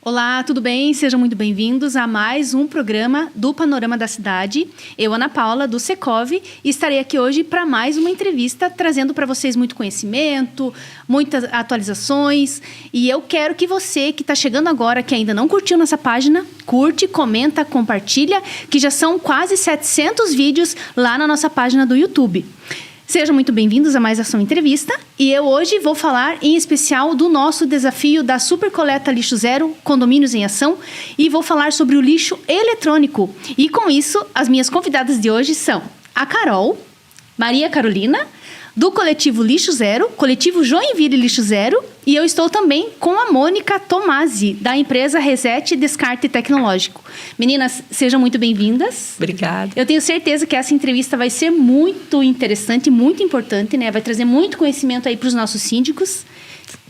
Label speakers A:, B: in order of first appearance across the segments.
A: Olá, tudo bem? Sejam muito bem-vindos a mais um programa do Panorama da Cidade. Eu, Ana Paula, do Secov, estarei aqui hoje para mais uma entrevista, trazendo para vocês muito conhecimento, muitas atualizações. E eu quero que você, que está chegando agora, que ainda não curtiu nossa página, curte, comenta, compartilha, que já são quase 700 vídeos lá na nossa página do YouTube. Sejam muito bem-vindos a mais essa entrevista. E eu hoje vou falar em especial do nosso desafio da Super Coleta Lixo Zero, Condomínios em Ação, e vou falar sobre o lixo eletrônico. E com isso, as minhas convidadas de hoje são a Carol, Maria Carolina, do Coletivo Lixo Zero, Coletivo Joinville Lixo Zero, e eu estou também com a Mônica Tomasi, da empresa Reset Descarte Tecnológico. Meninas, sejam muito bem-vindas.
B: Obrigada.
A: Eu tenho certeza que essa entrevista vai ser muito interessante, muito importante, né? Vai trazer muito conhecimento aí para os nossos síndicos,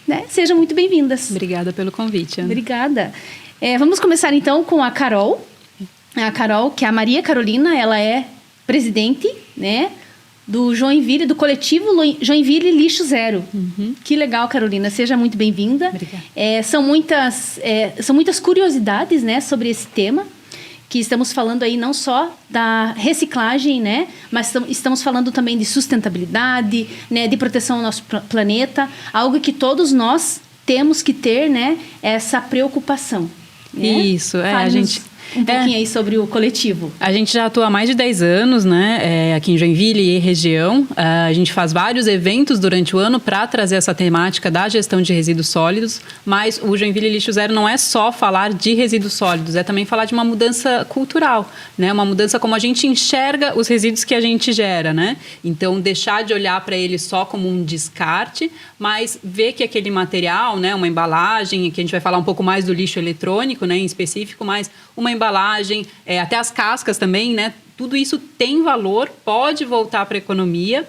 A: né? Sejam muito bem-vindas.
B: Obrigada pelo convite, Ana.
A: Obrigada. Vamos começar então com a Carol. A Carol, que é a Maria Carolina, ela é presidente, né, do Joinville, do coletivo Joinville Lixo Zero. Uhum. Que legal, Carolina. Seja muito bem-vinda.
B: Obrigada.
A: São muitas curiosidades, né, sobre esse tema, que estamos falando aí não só da reciclagem, né, mas estamos falando também de sustentabilidade, né, de proteção ao nosso planeta, algo que todos nós temos que ter, né, essa preocupação. Né?
B: Isso, a gente...
A: Um pouquinho aí sobre o coletivo.
B: A gente já atua há mais de 10 anos, né, aqui em Joinville e região. A gente faz vários eventos durante o ano para trazer essa temática da gestão de resíduos sólidos, mas o Joinville Lixo Zero não é só falar de resíduos sólidos, é também falar de uma mudança cultural, né, uma mudança como a gente enxerga os resíduos que a gente gera, né? Então, deixar de olhar para ele só como um descarte, mas ver que aquele material, né, uma embalagem, que a gente vai falar um pouco mais do lixo eletrônico, né, em específico, mas uma embalagem, até as cascas também, né? Tudo isso tem valor, pode voltar para a economia,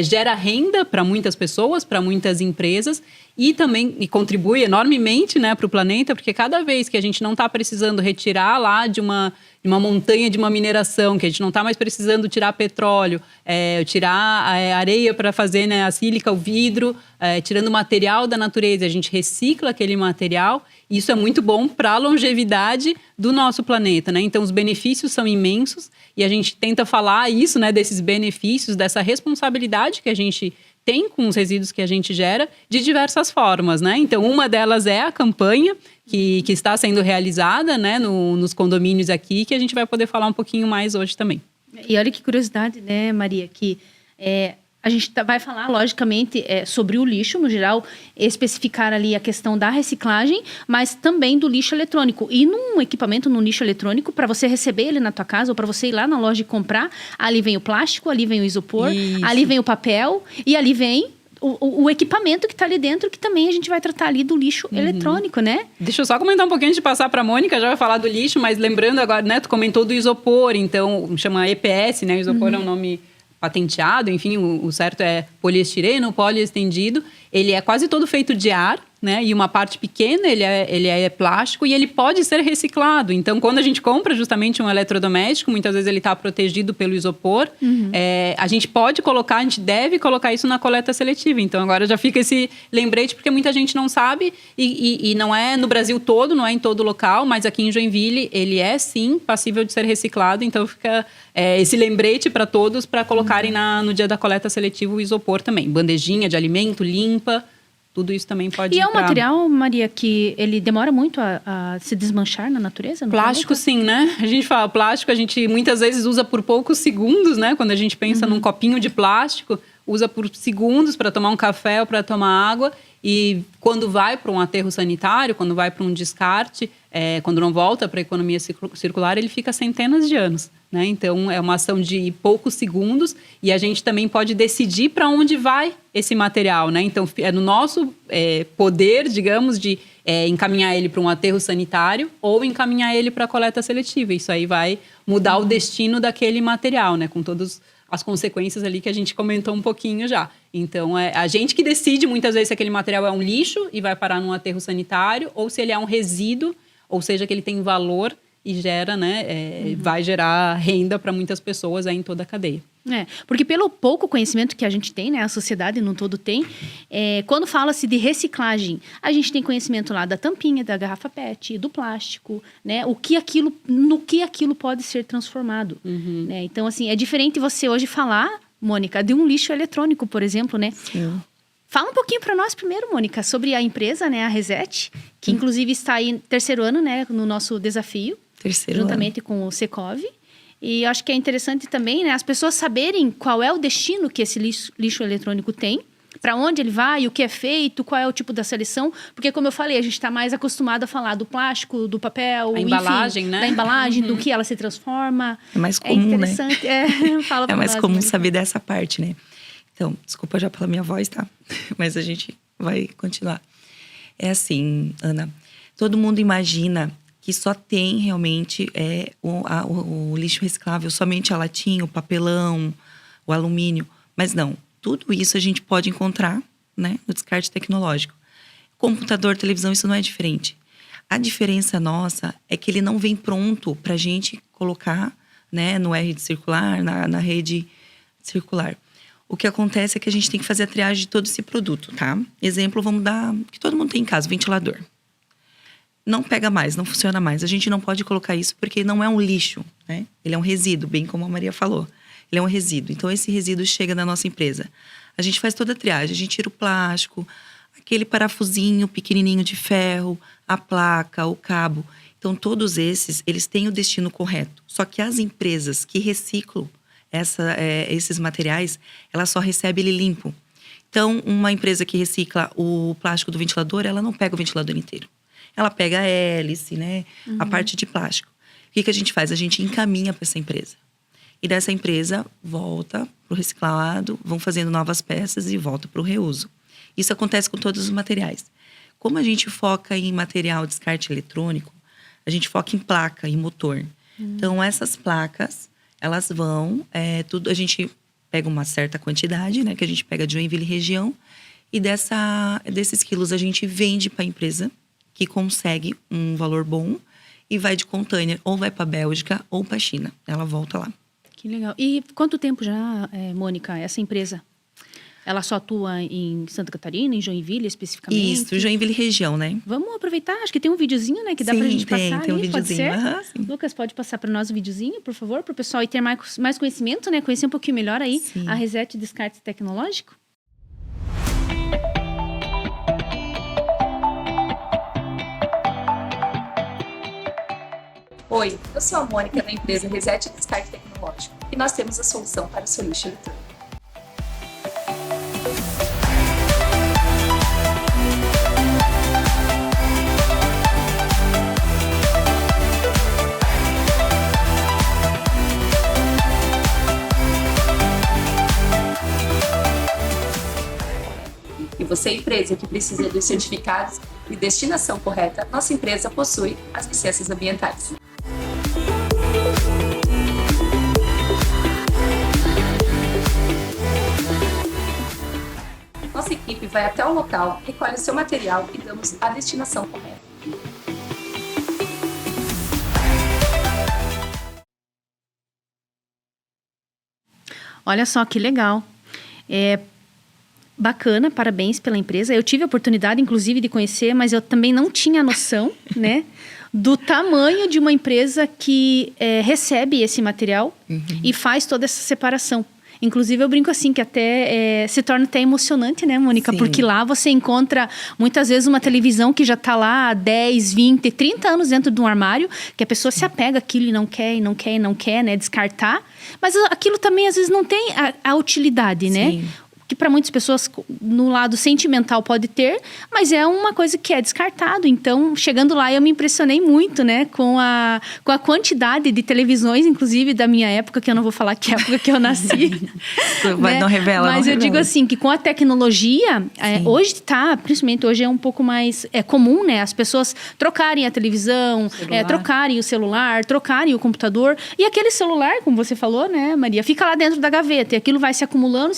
B: gera renda para muitas pessoas, para muitas empresas e também contribui enormemente, né, para o planeta, porque cada vez que a gente não está precisando retirar lá de uma montanha de uma mineração, que a gente não está mais precisando tirar petróleo, tirar a areia para fazer, né, a sílica, o vidro, tirando material da natureza, a gente recicla aquele material. Isso é muito bom para a longevidade do nosso planeta, né? Então, os benefícios são imensos e a gente tenta falar isso, né, desses benefícios, dessa responsabilidade que a gente tem com os resíduos que a gente gera de diversas formas, né? Então, uma delas é a campanha que está sendo realizada, né, nos condomínios aqui, que a gente vai poder falar um pouquinho mais hoje também.
A: E olha que curiosidade, né, Maria, que a gente vai falar, logicamente, sobre o lixo, no geral, especificar ali a questão da reciclagem, mas também do lixo eletrônico. E num equipamento, num lixo eletrônico, para você receber ele na tua casa ou para você ir lá na loja e comprar, ali vem o plástico, ali vem o isopor, isso, ali vem o papel e ali vem o equipamento que está ali dentro, que também a gente vai tratar ali do lixo eletrônico, né?
B: Deixa eu só comentar um pouquinho antes de passar para a Mônica, já vai falar do lixo, mas lembrando agora, né, tu comentou do isopor, então chama EPS, né, o isopor é um nome patenteado, enfim, o certo é poliestireno, poliestendido. Ele é quase todo feito de ar, né? E uma parte pequena ele é plástico e ele pode ser reciclado. Então, quando a gente compra justamente um eletrodoméstico, muitas vezes ele está protegido pelo isopor. A gente pode colocar, a gente deve colocar isso na coleta seletiva. Então, agora já fica esse lembrete, porque muita gente não sabe e não é no Brasil todo, não é em todo local, mas aqui em Joinville ele é, sim, passível de ser reciclado. Então, fica esse lembrete para todos para colocarem no dia da coleta seletiva o isopor também. Bandejinha de alimento, limpa. Tudo isso também pode...
A: E é um material, Maria, que ele demora muito a se desmanchar na natureza?
B: Plástico, sim, né? A gente fala plástico, a gente muitas vezes usa por poucos segundos, né? Quando a gente pensa num copinho de plástico, usa por segundos para tomar um café ou para tomar água. E quando vai para um aterro sanitário, quando vai para um descarte, quando não volta para a economia circular, ele fica centenas de anos, né? Então, é uma ação de poucos segundos e a gente também pode decidir para onde vai esse material, né? Então, é no nosso poder, digamos, de encaminhar ele para um aterro sanitário ou encaminhar ele para a coleta seletiva. Isso aí vai mudar o destino daquele material, né? Com todas as consequências ali que a gente comentou um pouquinho já. Então, é a gente que decide muitas vezes se aquele material é um lixo e vai parar num aterro sanitário ou se ele é um resíduo, ou seja, que ele tem valor e gera, né, vai gerar renda para muitas pessoas aí em toda a cadeia.
A: Porque pelo pouco conhecimento que a gente tem, né, a sociedade no todo tem, quando fala-se de reciclagem, a gente tem conhecimento lá da tampinha, da garrafa PET, do plástico, né, no que aquilo pode ser transformado. Né? Então, assim, é diferente você hoje falar, Mônica, de um lixo eletrônico, por exemplo, né?
C: Sim.
A: Fala um pouquinho para nós primeiro, Mônica, sobre a empresa, né, a Reset, que inclusive está aí terceiro ano, né, no nosso desafio, juntamente com o Secov. E eu acho que é interessante também, né, as pessoas saberem qual é o destino que esse lixo eletrônico tem, para onde ele vai, o que é feito, qual é o tipo da seleção. Porque, como eu falei, a gente está mais acostumado a falar do plástico, do papel,
B: embalagem,
A: enfim,
B: né?
A: Da embalagem, do que ela se transforma.
C: É mais comum, né?
A: Fala pra
C: É mais
A: nós,
C: comum
A: Mônica.
C: saber dessa parte, né? Então, desculpa já pela minha voz, tá? Mas a gente vai continuar. É assim, Ana, todo mundo imagina que só tem realmente o lixo reciclável, somente a latinha, o papelão, o alumínio. Mas não, tudo isso a gente pode encontrar, né, no descarte tecnológico. Computador, televisão, isso não é diferente. A diferença nossa é que ele não vem pronto para a gente colocar, né, no rede circular, na rede circular. O que acontece é que a gente tem que fazer a triagem de todo esse produto, tá? Exemplo, vamos dar, que todo mundo tem em casa, ventilador. Não pega mais, não funciona mais. A gente não pode colocar isso porque não é um lixo, né? Ele é um resíduo, bem como a Maria falou. Ele é um resíduo. Então, esse resíduo chega na nossa empresa. A gente faz toda a triagem. A gente tira o plástico, aquele parafusinho pequenininho de ferro, a placa, o cabo. Então, todos esses, eles têm o destino correto. Só que as empresas que reciclam esses materiais, ela só recebe ele limpo. Então, uma empresa que recicla o plástico do ventilador, ela não pega o ventilador inteiro. Ela pega a hélice, né? A parte de plástico. O que a gente faz? A gente encaminha para essa empresa. E dessa empresa, volta para o reciclado, vão fazendo novas peças e volta para o reuso. Isso acontece com todos os materiais. Como a gente foca em material descarte eletrônico, a gente foca em placa, em motor. Então, essas placas, elas vão... a gente pega uma certa quantidade, né? Que a gente pega de Joinville região. E desses quilos a gente vende para a empresa, que consegue um valor bom e vai de container, ou vai para a Bélgica ou para a China. Ela volta lá.
A: Que legal. E quanto tempo já, Mônica, essa empresa? Ela só atua em Santa Catarina, em Joinville especificamente?
C: Isso, Joinville região, né?
A: Vamos aproveitar, acho que tem um videozinho, né? Que dá pra gente passar
C: tem um
A: aí, pode ser?
C: Sim.
A: Lucas, pode passar para nós o videozinho, por favor? Para o pessoal aí ter mais conhecimento, né? Conhecer um pouquinho melhor aí a Reset Descarte Tecnológico.
D: Oi, eu sou a Mônica da empresa Reset Descarte Tecnológico e nós temos a solução para o seu lixo eletrônico. E você, empresa que precisa dos certificados e destinação correta, nossa empresa possui as licenças ambientais. Nossa equipe vai até o local, recolhe o seu material e damos a destinação correta.
A: Olha só que legal. Bacana, parabéns pela empresa. Eu tive a oportunidade, inclusive, de conhecer, mas eu também não tinha noção, né, do tamanho de uma empresa que recebe esse material e faz toda essa separação. Inclusive, eu brinco assim, que até se torna até emocionante, né, Mônica?
C: Sim.
A: Porque lá você encontra, muitas vezes, uma televisão que já está lá há 10, 20, 30 anos dentro de um armário, que a pessoa se apega àquilo e não quer, né, descartar. Mas aquilo também, às vezes, não tem a utilidade, né?
C: Sim.
A: Que para muitas pessoas no lado sentimental pode ter, mas é uma coisa que é descartado. Então, chegando lá, eu me impressionei muito, né, com a quantidade de televisões, inclusive da minha época, que eu não vou falar que época que eu nasci.
C: Né? Não revela.
A: Mas eu digo assim, que com a tecnologia, hoje principalmente hoje é um pouco mais comum, né, as pessoas trocarem a televisão, trocarem o celular, trocarem o computador. E aquele celular, como você falou, né, Maria, fica lá dentro da gaveta. E aquilo vai se acumulando,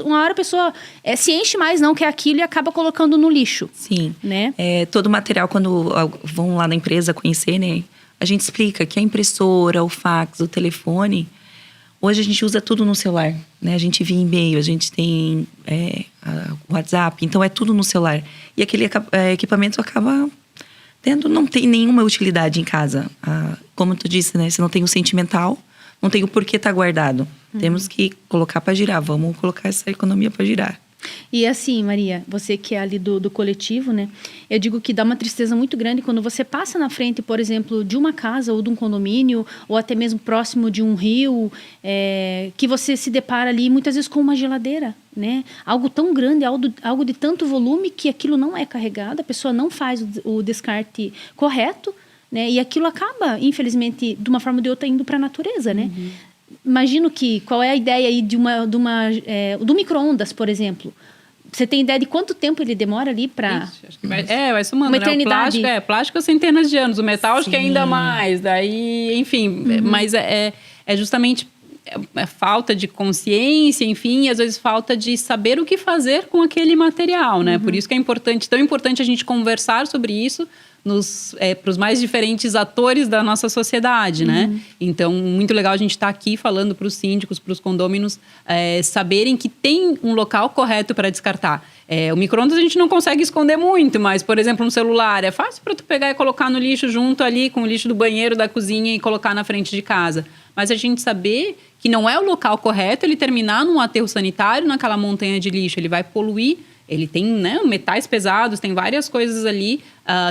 A: uma hora a pessoa se enche mais, não quer aquilo e acaba colocando no lixo.
C: Sim.
A: Né?
C: Todo o material, quando vão lá na empresa conhecer, né? A gente explica que a impressora, o fax, o telefone, Hoje a gente usa tudo no celular, né? A gente via e-mail, a gente tem WhatsApp, então é tudo no celular. E aquele equipamento acaba não tem nenhuma utilidade em casa. Como tu disse, né? Se não tem o sentimental, não tem o porquê estar guardado. Temos que colocar para girar, vamos colocar essa economia para girar.
A: E assim, Maria, você que é ali do coletivo, né? Eu digo que dá uma tristeza muito grande quando você passa na frente, por exemplo, de uma casa ou de um condomínio, ou até mesmo próximo de um rio, que você se depara ali muitas vezes com uma geladeira, né? Algo tão grande, algo de tanto volume que aquilo não é carregado, a pessoa não faz o descarte correto, né? E aquilo acaba, infelizmente, de uma forma ou de outra, indo para a natureza, né? Imagino qual é a ideia aí do micro-ondas, por exemplo. Você tem ideia de quanto tempo ele demora ali para...
B: vai somando,
A: uma
B: né?
A: eternidade.
B: O plástico centenas de anos, o metal acho que ainda mais. Daí, enfim, mas é justamente falta de consciência, enfim, e às vezes falta de saber o que fazer com aquele material, né? Por isso que é tão importante a gente conversar sobre isso para os mais diferentes atores da nossa sociedade, né? Então, muito legal a gente estar aqui falando para os síndicos, para os condôminos, saberem que tem um local correto para descartar. O micro-ondas a gente não consegue esconder muito, mas, por exemplo, um celular é fácil para tu pegar e colocar no lixo junto ali com o lixo do banheiro, da cozinha e colocar na frente de casa. Mas a gente saber que não é o local correto ele terminar num aterro sanitário, naquela montanha de lixo, ele vai poluir. Ele tem, né, metais pesados, tem várias coisas ali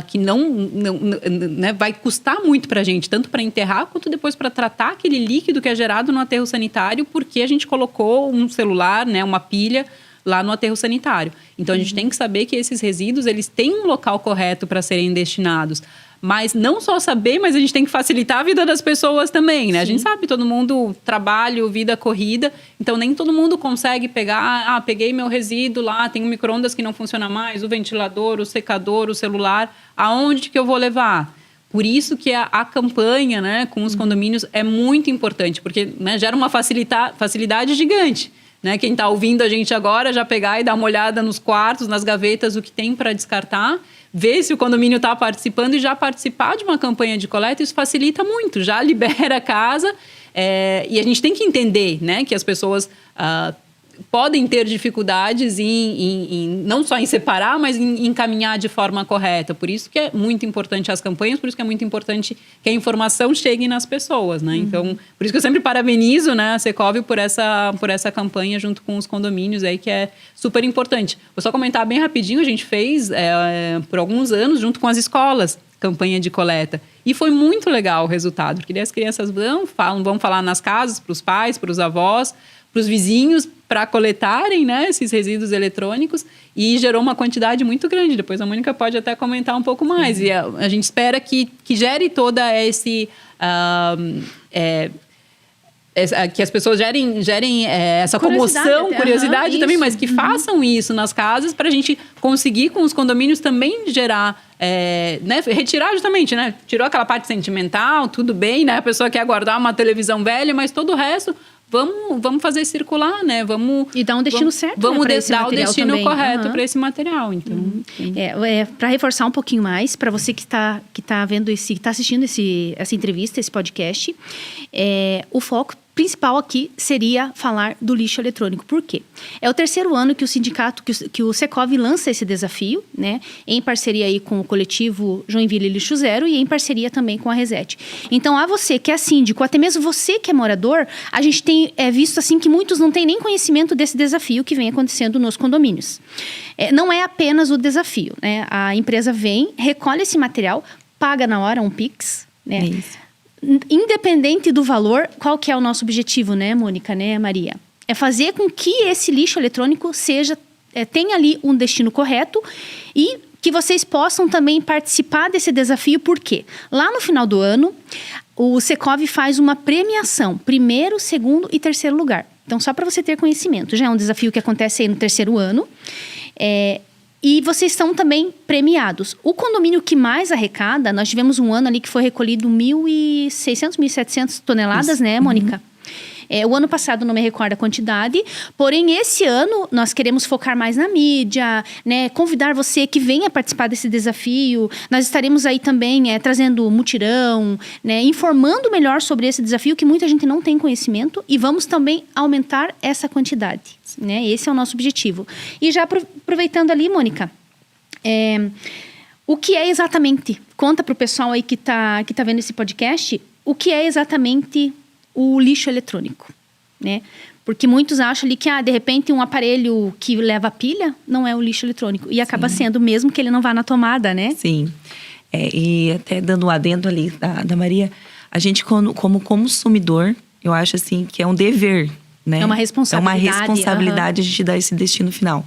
B: que né, vai custar muito para a gente, tanto para enterrar quanto depois para tratar aquele líquido que é gerado no aterro sanitário, porque a gente colocou um celular, né, uma pilha lá no aterro sanitário. Então, a gente tem que saber que esses resíduos, eles têm um local correto para serem destinados. Mas não só saber, mas a gente tem que facilitar a vida das pessoas também, né? Sim. A gente sabe, todo mundo, trabalho, vida corrida, então nem todo mundo consegue pegar, peguei meu resíduo lá, tem um micro-ondas que não funciona mais, o ventilador, o secador, o celular, aonde que eu vou levar? Por isso que a campanha, né, com os condomínios é muito importante, porque, né, gera uma facilidade gigante. Né? Quem está ouvindo a gente agora já pegar e dar uma olhada nos quartos, nas gavetas, o que tem para descartar, ver se o condomínio está participando e já participar de uma campanha de coleta, isso facilita muito, já libera a casa. E a gente tem que entender, né, que as pessoas podem ter dificuldades não só em separar, mas em encaminhar de forma correta. Por isso que é muito importante as campanhas, por isso que é muito importante que a informação chegue nas pessoas, né? Então, por isso que eu sempre parabenizo, né, a Secov por essa campanha junto com os condomínios aí, que é super importante. Vou só comentar bem rapidinho, a gente fez por alguns anos, junto com as escolas, campanha de coleta. E foi muito legal o resultado, porque as crianças vão falar nas casas, para os pais, para os avós, para os vizinhos, para coletarem, né, esses resíduos eletrônicos, e gerou uma quantidade muito grande. Depois a Mônica pode até comentar um pouco mais. E a gente espera que gere toda que as pessoas gerem essa comoção, curiosidade também, mas que façam isso nas casas para a gente conseguir com os condomínios também gerar, né, retirar justamente, né, tirou aquela parte sentimental, tudo bem, né, a pessoa quer guardar uma televisão velha, mas todo o resto vamos fazer circular, né?
A: E dar um destino certo.
B: Vamos
A: dar
B: o destino também correto para esse material. Então,
A: para reforçar um pouquinho mais, para você que está vendo está assistindo essa entrevista, esse podcast, o foco principal aqui seria falar do lixo eletrônico. Por quê? É o terceiro ano que o sindicato, que o Secov lança esse desafio, né? Em parceria aí com o coletivo Joinville Lixo Zero e em parceria também com a Reset. Então, a você que é síndico, até mesmo você que é morador, a gente tem visto assim que muitos não têm nem conhecimento desse desafio que vem acontecendo nos condomínios. Não é apenas o desafio, né? A empresa vem, recolhe esse material, paga na hora um Pix, né? É isso. Independente do valor, qual que é o nosso objetivo, né, Mônica, né, Maria? É fazer com que esse lixo eletrônico tenha ali um destino correto e que vocês possam também participar desse desafio, porque lá no final do ano, o Secov faz uma premiação, 1º, 2º e 3º lugar. Então, só para você ter conhecimento, já é um desafio que acontece aí no 3º ano, e vocês são também premiados. O condomínio que mais arrecada, nós tivemos um ano ali que foi recolhido 1.600, 1.700 toneladas, né, Mônica? O ano passado não me recordo a quantidade, porém esse ano nós queremos focar mais na mídia, né? Convidar você que venha participar desse desafio. Nós estaremos aí também trazendo mutirão, né? Informando melhor sobre esse desafio que muita gente não tem conhecimento e vamos também aumentar essa quantidade, né? Esse é o nosso objetivo. E já aproveitando ali, Mônica, o que é exatamente? Conta para o pessoal aí que tá vendo esse podcast, o que é exatamente o lixo eletrônico, né? Porque muitos acham ali que, de repente, um aparelho que leva pilha não é o lixo eletrônico. E acaba sendo, mesmo que ele não vá na tomada, né?
C: Sim. E até dando um adendo ali da Maria, a gente como consumidor, eu acho assim que é um dever, né?
A: É uma responsabilidade.
C: É uma responsabilidade a gente dar esse destino final.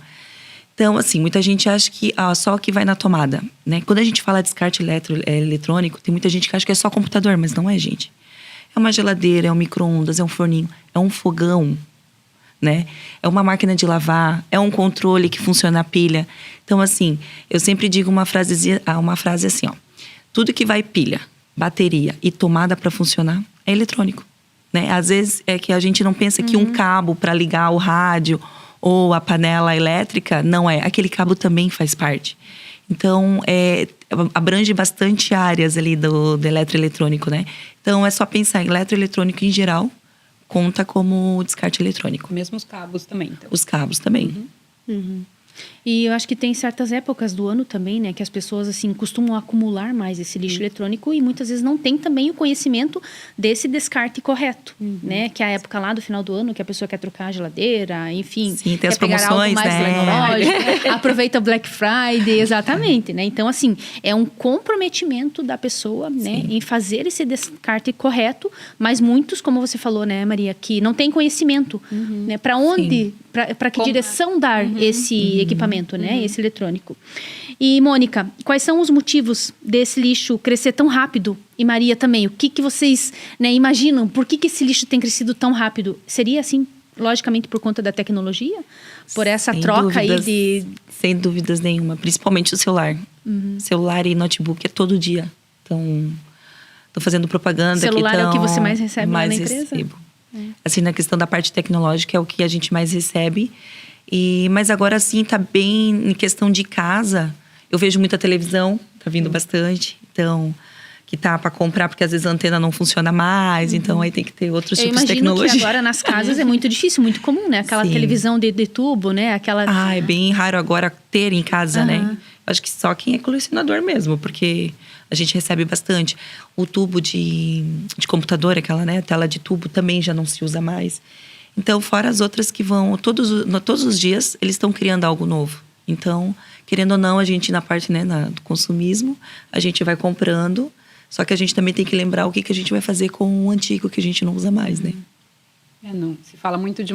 C: Então, assim, muita gente acha que só o que vai na tomada, né? Quando a gente fala de descarte eletrônico, tem muita gente que acha que é só computador, mas não é, gente. É uma geladeira, é um micro-ondas, é um forninho, é um fogão, né? É uma máquina de lavar, é um controle que funciona a pilha. Então, assim, eu sempre digo uma frase assim, ó. Tudo que vai pilha, bateria e tomada para funcionar é eletrônico, né? Às vezes é que a gente não pensa que um cabo para ligar o rádio ou a panela elétrica, não é. Aquele cabo também faz parte. Então, abrange bastante áreas ali do eletroeletrônico, né? Então, é só pensar em eletroeletrônico em geral, conta como descarte eletrônico.
B: Mesmo os cabos também. Então.
C: Os cabos também.
A: E eu acho que tem certas épocas do ano também, né? Que as pessoas, assim, costumam acumular mais esse lixo eletrônico e muitas vezes não tem também o conhecimento desse descarte correto, né? Que é a época lá do final do ano que a pessoa quer trocar a geladeira, enfim.
C: Sim, tem
A: quer
C: as
A: pegar
C: promoções,
A: algo mais tecnológico, aproveita o Black Friday, exatamente, né? Então, assim, é um comprometimento da pessoa, né? Em fazer esse descarte correto, mas muitos, como você falou, né, Maria, que não tem conhecimento, né? Para onde, para que direção dar esse equipamento, né? Esse eletrônico. E, Mônica, quais são os motivos desse lixo crescer tão rápido? E Maria também, o que vocês, né, imaginam? Por que esse lixo tem crescido tão rápido? Seria, assim, logicamente por conta da tecnologia? Por essa troca aí de...
C: Sem dúvidas nenhuma. Principalmente o celular. Celular e notebook é todo dia. Então, tô fazendo propaganda.
A: Celular
C: é
A: o que você mais recebe lá na empresa?
C: Recebo. Assim, na questão da parte tecnológica, é o que a gente mais recebe. Mas agora, sim, tá bem em questão de casa. Eu vejo muita televisão, tá vindo bastante. Então, que tá para comprar, porque às vezes a antena não funciona mais. Então, aí tem que ter outros tipos de tecnologia.
A: Eu imagino que agora nas casas é muito difícil, muito comum, né? Aquela televisão de tubo, né? Aquela...
C: é bem raro agora ter em casa, né? Acho que só quem é colecionador mesmo, porque a gente recebe bastante. O tubo de computador, aquela, né, tela de tubo, também já não se usa mais. Então, fora as outras que vão... Todos os dias, eles estão criando algo novo. Então, querendo ou não, a gente, na parte, né, do consumismo, a gente vai comprando. Só que a gente também tem que lembrar o que a gente vai fazer com o antigo que a gente não usa mais, né?
B: Não. Se fala muito de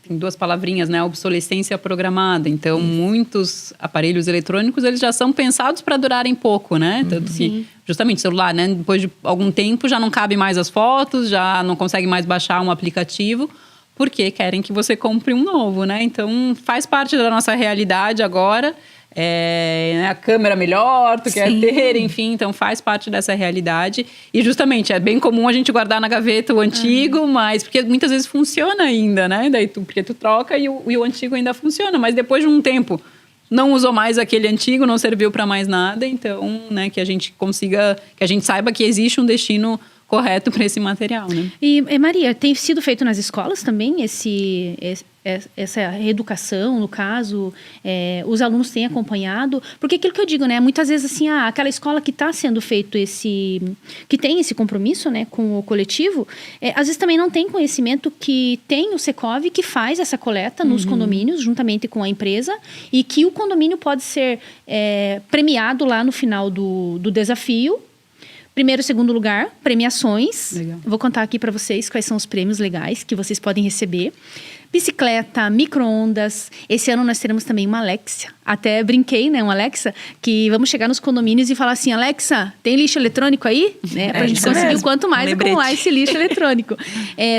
B: tem duas palavrinhas, né? Obsolescência programada. Então, muitos aparelhos eletrônicos, eles já são pensados para durarem pouco, né? Tanto que, justamente, celular, né? Depois de algum tempo, já não cabe mais as fotos, já não consegue mais baixar um aplicativo, porque querem que você compre um novo, né? Então, faz parte da nossa realidade agora. A câmera melhor, tu quer ter, enfim, então faz parte dessa realidade. E justamente, é bem comum a gente guardar na gaveta o antigo, mas porque muitas vezes funciona ainda, né? Daí porque tu troca e o antigo ainda funciona, mas depois de um tempo não usou mais aquele antigo, não serviu para mais nada, então, né, que a gente consiga, que a gente saiba que existe um destino correto para esse material, né?
A: E Maria, tem sido feito nas escolas também essa reeducação, no caso, os alunos têm acompanhado? Porque aquilo que eu digo, né? Muitas vezes, assim, aquela escola que está sendo feito que tem esse compromisso, né, com o coletivo, às vezes também não tem conhecimento que tem o Secov que faz essa coleta nos condomínios, juntamente com a empresa, e que o condomínio pode ser premiado lá no final do desafio. Primeiro e segundo lugar, premiações.
B: Legal.
A: Vou contar aqui para vocês quais são os prêmios legais que vocês podem receber. Bicicleta, micro-ondas. Esse ano nós teremos também uma Alexa. Até brinquei, né, uma Alexa, que vamos chegar nos condomínios e falar assim, Alexa, tem lixo eletrônico aí? Né, pra gente conseguir mesmo. O quanto mais acumular esse lixo eletrônico.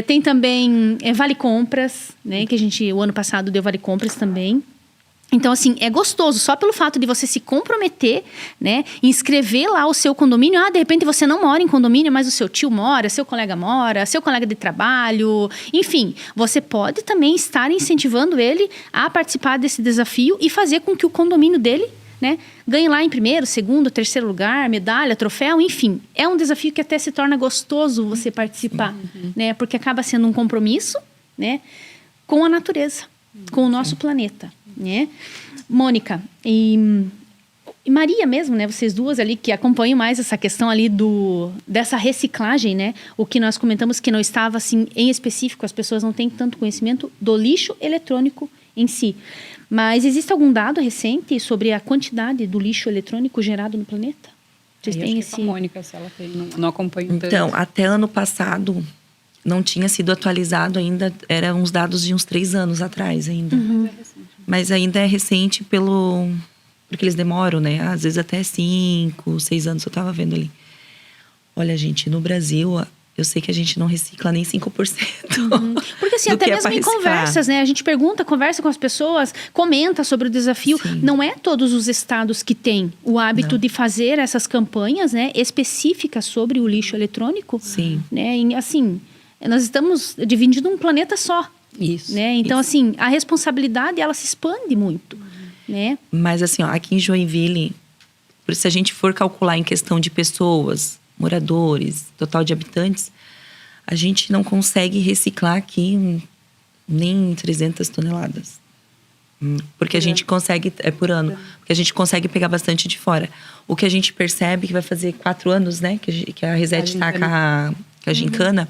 A: Tem também vale compras, né, que o ano passado deu vale compras também. Então, assim, é gostoso só pelo fato de você se comprometer, né? Inscrever lá o seu condomínio. De repente você não mora em condomínio, mas o seu tio mora, seu colega mora, seu colega de trabalho. Enfim, você pode também estar incentivando ele a participar desse desafio e fazer com que o condomínio dele, né, ganhe lá em primeiro, segundo, terceiro lugar, medalha, troféu, enfim. É um desafio que até se torna gostoso você participar, né? Porque acaba sendo um compromisso, né, com a natureza, com o nosso planeta, né? Mônica e Maria mesmo, né? Vocês duas ali que acompanham mais essa questão ali dessa reciclagem, né? O que nós comentamos que não estava, assim, em específico, as pessoas não têm tanto conhecimento do lixo eletrônico em si. Mas existe algum dado recente sobre a quantidade do lixo eletrônico gerado no planeta? Vocês têm esse...
B: A Mônica, se ela tem, não acompanho tanto.
C: Então, até ano passado não tinha sido atualizado ainda, eram uns dados de uns 3 anos atrás ainda. Mas ainda é recente porque eles demoram, né? Às vezes até 5, 6 anos, eu tava vendo ali. Olha, gente, no Brasil, eu sei que a gente não recicla nem 5%.
A: Porque assim, até mesmo em conversas, né? A gente conversa com as pessoas, comenta sobre o desafio.
C: Sim.
A: Não é todos os estados que têm o hábito de fazer essas campanhas, né? Específicas sobre o lixo eletrônico.
C: Sim.
A: Né? E, assim, nós estamos dividindo um planeta só.
B: Isso.
A: Né? Então,
C: Isso.
A: assim, a responsabilidade, ela se expande muito, né?
C: Mas assim, ó, aqui em Joinville, se a gente for calcular em questão de pessoas, moradores, total de habitantes, a gente não consegue reciclar aqui nem 300 toneladas. Porque a gente consegue, por ano, porque a gente consegue pegar bastante de fora. O que a gente percebe que vai fazer 4 anos, né? Que a Reset está com a gincana,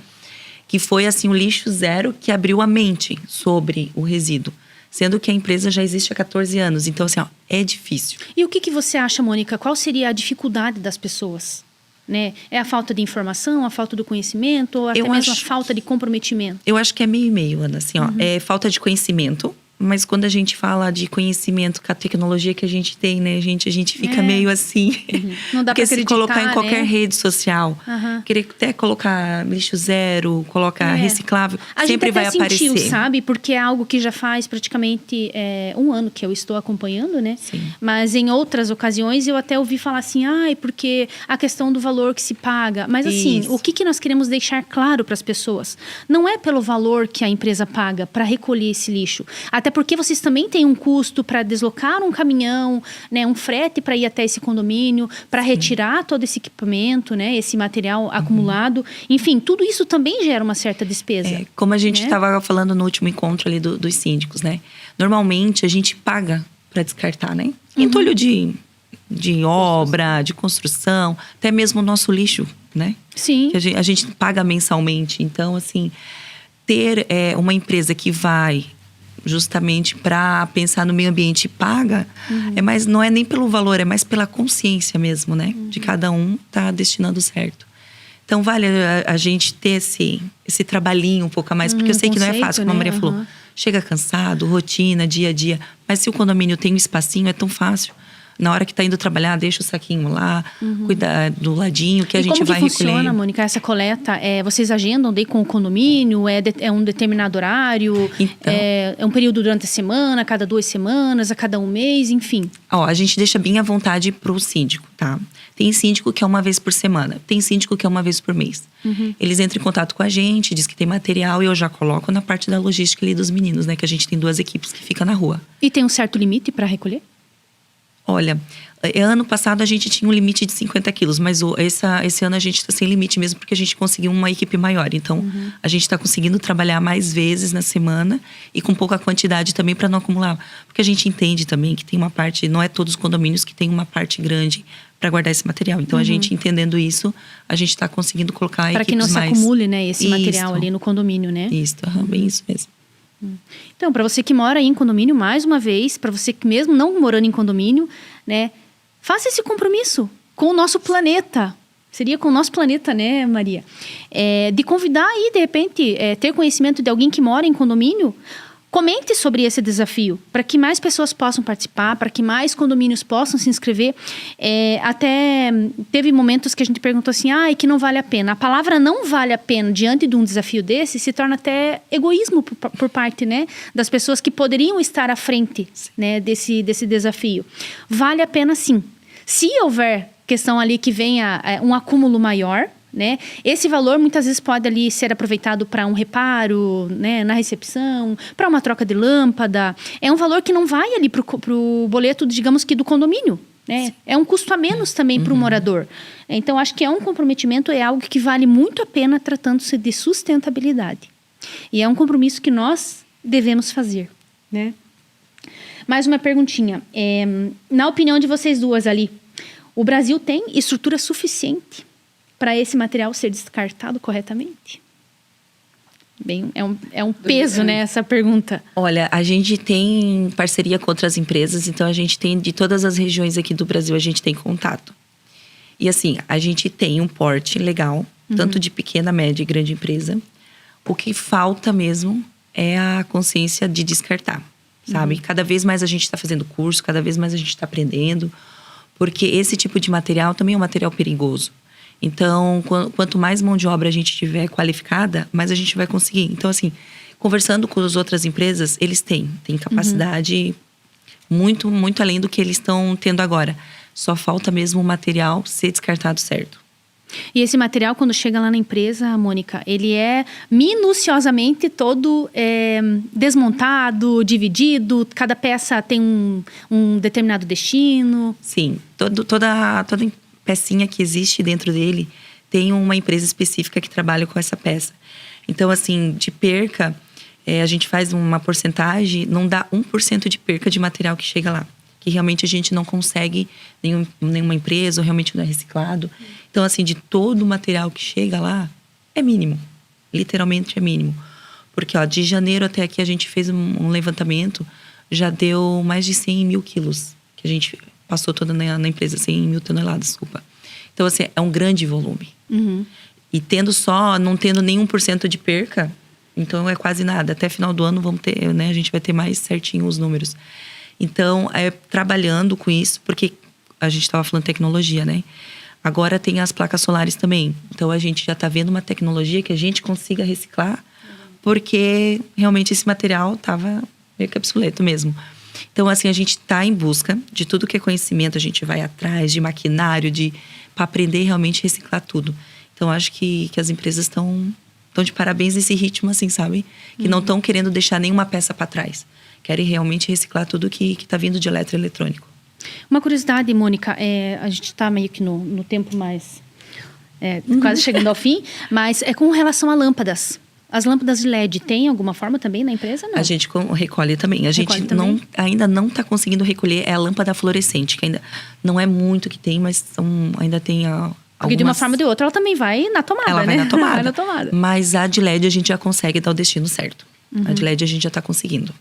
C: que foi assim o lixo zero que abriu a mente sobre o resíduo. Sendo que a empresa já existe há 14 anos. Então, assim, ó, é difícil.
A: E o que você acha, Mônica? Qual seria a dificuldade das pessoas? Né? É a falta de informação, a falta do conhecimento, ou até mesmo a falta de comprometimento?
C: Eu acho que é meio e meio, Ana. Assim, ó, é falta de conhecimento. Mas quando a gente fala de conhecimento com a tecnologia que a gente tem, né, gente? A gente fica meio assim.
A: Não dá
C: porque
A: pra
C: se colocar em qualquer
A: né?
C: rede social, querer até colocar lixo zero, colocar reciclável, sempre vai aparecer. A gente até sentiu,
A: sabe? Porque é algo que já faz praticamente 1 ano que eu estou acompanhando, né?
C: Sim.
A: Mas em outras ocasiões eu até ouvi falar assim, porque a questão do valor que se paga. Mas assim, o que nós queremos deixar claro para as pessoas? Não é pelo valor que a empresa paga para recolher esse lixo. Até porque vocês também têm um custo para deslocar um caminhão, né, um frete para ir até esse condomínio, para retirar todo esse equipamento, né, esse material acumulado. Enfim, tudo isso também gera uma certa despesa.
C: Como a gente estava falando no último encontro ali dos síndicos, né? Normalmente a gente paga para descartar, né? Entulho de obra, de construção, até mesmo o nosso lixo, né?
A: Sim.
C: Que a gente paga mensalmente. Então, assim, ter uma empresa que vai justamente para pensar no meio ambiente e paga, não é nem pelo valor, é mais pela consciência mesmo, né? De cada um tá destinando certo. Então, vale a gente ter esse trabalhinho um pouco a mais, porque eu sei que não é fácil, como a Maria falou. Chega cansado, rotina, dia a dia. Mas se o condomínio tem um espacinho, é tão fácil. Na hora que tá indo trabalhar, deixa o saquinho lá, cuida do ladinho que a gente vai recolher.
A: E como que funciona, Mônica, essa coleta? Vocês agendam daí com o condomínio? É um determinado horário?
C: Então,
A: é um período durante a semana, a cada 2 semanas, a cada 1 mês, enfim?
C: A gente deixa bem à vontade pro síndico, tá? Tem síndico que é 1 vez por semana. Tem síndico que é 1 vez por mês. Eles entram em contato com a gente, diz que tem material e eu já coloco na parte da logística ali dos meninos, né? Que a gente tem 2 equipes que ficam na rua.
A: E tem um certo limite para recolher?
C: Olha, ano passado a gente tinha um limite de 50 quilos, mas esse ano a gente está sem limite mesmo porque a gente conseguiu uma equipe maior. Então, a gente está conseguindo trabalhar mais vezes na semana e com pouca quantidade também para não acumular. Porque a gente entende também que tem uma parte, não é todos os condomínios que tem uma parte grande para guardar esse material. Então, a gente entendendo isso, a gente está conseguindo colocar equipes mais...
A: Para que não se acumule, né, esse material ali no condomínio, né?
C: Isso, bem isso mesmo.
A: Então, para você que mora aí em condomínio, mais uma vez, para você que mesmo não morando em condomínio, né, faça esse compromisso com o nosso planeta. Seria com o nosso planeta, né, Maria? De convidar aí, de repente, ter conhecimento de alguém que mora em condomínio, Comente sobre esse desafio, para que mais pessoas possam participar, para que mais condomínios possam se inscrever. Até teve momentos que a gente perguntou assim, que não vale a pena. A palavra não vale a pena diante de um desafio desse se torna até egoísmo por parte, né, das pessoas que poderiam estar à frente, né, desse desafio. Vale a pena sim. Se houver questão ali que venha um acúmulo maior, né? Esse valor muitas vezes pode ali ser aproveitado para um reparo, né, na recepção, para uma troca de lâmpada. É um valor que não vai ali para o boleto, digamos que do condomínio, né? É um custo a menos também para o morador. Então, acho que é um comprometimento, é algo que vale muito a pena tratando-se de sustentabilidade. E é um compromisso que nós devemos fazer, né? Mais uma perguntinha. Na opinião de vocês duas ali, o Brasil tem estrutura suficiente para esse material ser descartado corretamente? Bem, é um peso, né, essa pergunta.
C: Olha, a gente tem parceria com outras empresas, então a gente tem, de todas as regiões aqui do Brasil, a gente tem contato. E assim, a gente tem um porte legal, tanto de pequena, média e grande empresa. O que falta mesmo é a consciência de descartar, sabe? Cada vez mais a gente está fazendo curso, cada vez mais a gente está aprendendo, porque esse tipo de material também é um material perigoso. Então, quanto mais mão de obra a gente tiver qualificada, mais a gente vai conseguir. Então, assim, conversando com as outras empresas, eles têm capacidade muito, muito além do que eles estão tendo agora. Só falta mesmo o material ser descartado certo.
A: E esse material, quando chega lá na empresa, Mônica, ele é minuciosamente todo desmontado, dividido, cada peça tem um determinado destino?
C: Sim, toda pecinha que existe dentro dele tem uma empresa específica que trabalha com essa peça. Então, assim, de perca, a gente faz uma porcentagem, não dá 1% de perca de material que chega lá. Que realmente a gente não consegue, nenhuma empresa, ou realmente não é reciclado. Então, assim, de todo o material que chega lá, é mínimo. Literalmente é mínimo. Porque, de janeiro até aqui a gente fez um levantamento, já deu mais de 100 mil quilos que a gente passou toda na empresa, 100 mil toneladas, desculpa. Então, assim, é um grande volume. E não tendo nenhum % de perca, então é quase nada. Até final do ano vamos ter, né, a gente vai ter mais certinho os números. Então, trabalhando com isso, porque a gente estava falando tecnologia, né? Agora tem as placas solares também. Então, a gente já está vendo uma tecnologia que a gente consiga reciclar, porque realmente esse material estava meio que obsoleto mesmo. Então, assim, a gente está em busca de tudo que é conhecimento, a gente vai atrás de maquinário, para aprender realmente a reciclar tudo. Então, acho que as empresas estão de parabéns nesse ritmo, assim, sabe? Que não estão querendo deixar nenhuma peça para trás. Querem realmente reciclar tudo que está vindo de eletroeletrônico.
A: Uma curiosidade, Mônica, a gente está meio que no tempo mais... quase chegando ao fim, mas é com relação a lâmpadas. As lâmpadas de LED, tem alguma forma também na empresa? Não?
C: A gente recolhe também. A gente ainda não está conseguindo recolher a lâmpada fluorescente, que ainda não é muito que tem, mas ainda tem algumas...
A: Porque de uma forma ou de outra ela também vai na tomada,
C: ela
A: né?
C: vai na tomada.
A: Vai na tomada.
C: Mas a de LED a gente já consegue dar o destino certo. A de LED a gente já está conseguindo.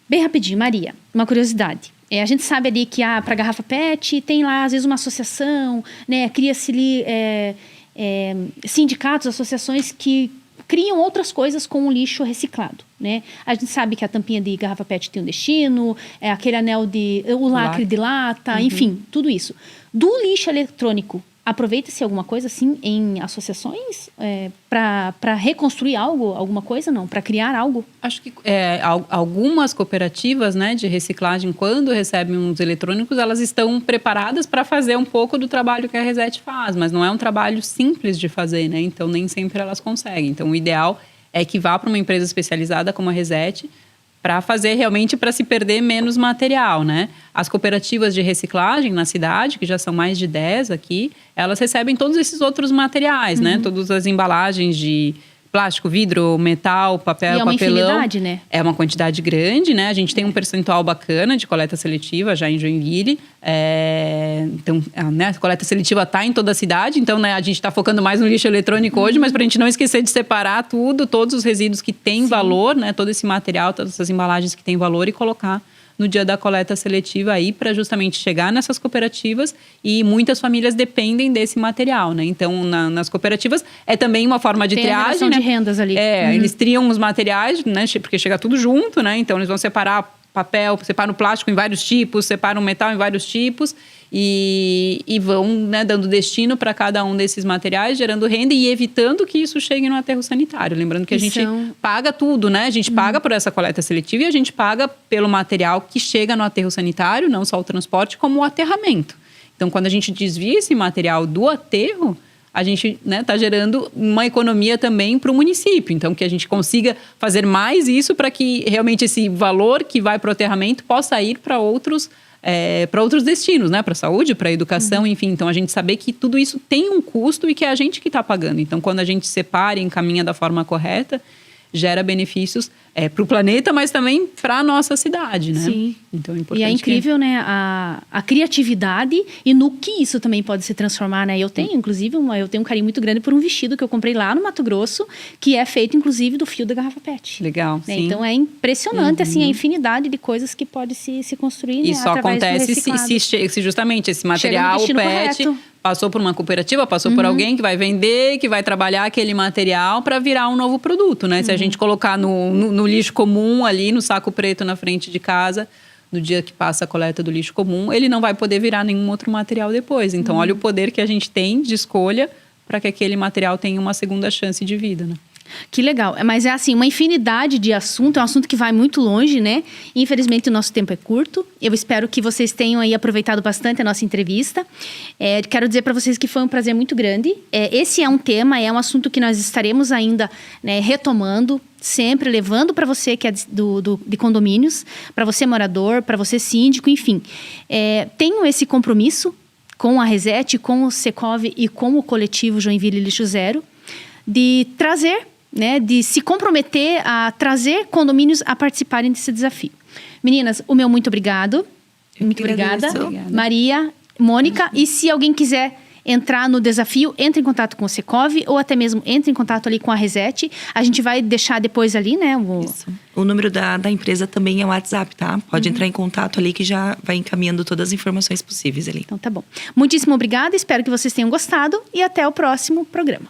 A: Bem rapidinho, Maria, uma curiosidade. A gente sabe ali que para garrafa PET tem lá, às vezes, uma associação, né? Cria-se ali sindicatos, associações que criam outras coisas com o lixo reciclado, né? A gente sabe que a tampinha de garrafa PET tem um destino, aquele anel o lacre de lata, enfim, tudo isso. Do lixo eletrônico, aproveita-se alguma coisa assim em associações para reconstruir alguma coisa, não? Para criar algo?
B: Acho que algumas cooperativas, né, de reciclagem, quando recebem uns eletrônicos, elas estão preparadas para fazer um pouco do trabalho que a Reset faz, mas não é um trabalho simples de fazer, né? Então, nem sempre elas conseguem. Então, o ideal é que vá para uma empresa especializada como a Reset para fazer realmente para se perder menos material, né? As cooperativas de reciclagem na cidade, que já são mais de 10 aqui, elas recebem todos esses outros materiais, né? Todas as embalagens de plástico, vidro, metal, papel,
A: e
B: papelão.
A: Infinidade, né?
B: É uma quantidade grande, né? A gente tem um percentual bacana de coleta seletiva já em Joinville. Então, né, a coleta seletiva está em toda a cidade. Então, né, a gente está focando mais no lixo eletrônico hoje, mas para a gente não esquecer de separar tudo, todos os resíduos que têm valor, né? Todo esse material, todas essas embalagens que têm valor e colocar no dia da coleta seletiva aí para justamente chegar nessas cooperativas, e muitas famílias dependem desse material, né? Então, nas cooperativas é também uma forma de
A: Tem
B: triagem,
A: a relação
B: né?
A: de rendas ali.
B: Eles triam os materiais, né? Porque chega tudo junto, né? Então, eles vão separar papel, separam o plástico em vários tipos, separam o metal em vários tipos e vão, né, dando destino para cada um desses materiais, gerando renda e evitando que isso chegue no aterro sanitário. Lembrando que a gente paga tudo, né? A gente paga por essa coleta seletiva e a gente paga pelo material que chega no aterro sanitário, não só o transporte, como o aterramento. Então, quando a gente desvia esse material do aterro, a gente está gerando uma economia também para o município. Então, que a gente consiga fazer mais isso para que realmente esse valor que vai para o aterramento possa ir para outros destinos, né? Para a saúde, para a educação, enfim. Então, a gente saber que tudo isso tem um custo e que é a gente que está pagando. Então, quando a gente separa e encaminha da forma correta, gera benefícios para o planeta, mas também para a nossa cidade, né?
A: Sim.
B: Então, é importante.
A: E é incrível, né, a criatividade e no que isso também pode se transformar, né? Eu tenho, inclusive, eu tenho um carinho muito grande por um vestido que eu comprei lá no Mato Grosso, que é feito, inclusive, do fio da garrafa PET.
B: Legal,
A: Né?
B: sim.
A: Então, é impressionante, assim, a infinidade de coisas que pode se construir, né,
B: E só acontece se justamente esse material, o PET...
A: correto.
B: Passou por uma cooperativa, passou por alguém que vai vender, que vai trabalhar aquele material para virar um novo produto, né? Se a gente colocar no lixo comum ali, no saco preto na frente de casa, no dia que passa a coleta do lixo comum, ele não vai poder virar nenhum outro material depois. Então, olha o poder que a gente tem de escolha para que aquele material tenha uma segunda chance de vida, né?
A: Que legal. Mas é assim, uma infinidade de assunto, é um assunto que vai muito longe, né? Infelizmente, o nosso tempo é curto. Eu espero que vocês tenham aí aproveitado bastante a nossa entrevista. Quero dizer para vocês que foi um prazer muito grande. Esse é um tema, é um assunto que nós estaremos ainda, né, retomando, sempre levando para você que é de condomínios, para você morador, para você síndico, enfim. Tenho esse compromisso com a Reset, com o Secov e com o coletivo Joinville Lixo Zero, de trazer, né, de se comprometer a trazer condomínios a participarem desse desafio. Meninas, o meu muito obrigado. Muito obrigada. Maria, Mônica. E se alguém quiser entrar no desafio, entre em contato com o Secov ou até mesmo entre em contato ali com a Reset. A gente vai deixar depois ali, né?
C: Isso. O número da empresa também é o WhatsApp, tá? Pode entrar em contato ali que já vai encaminhando todas as informações possíveis ali.
A: Então tá bom. Muitíssimo obrigada, espero que vocês tenham gostado e até o próximo programa.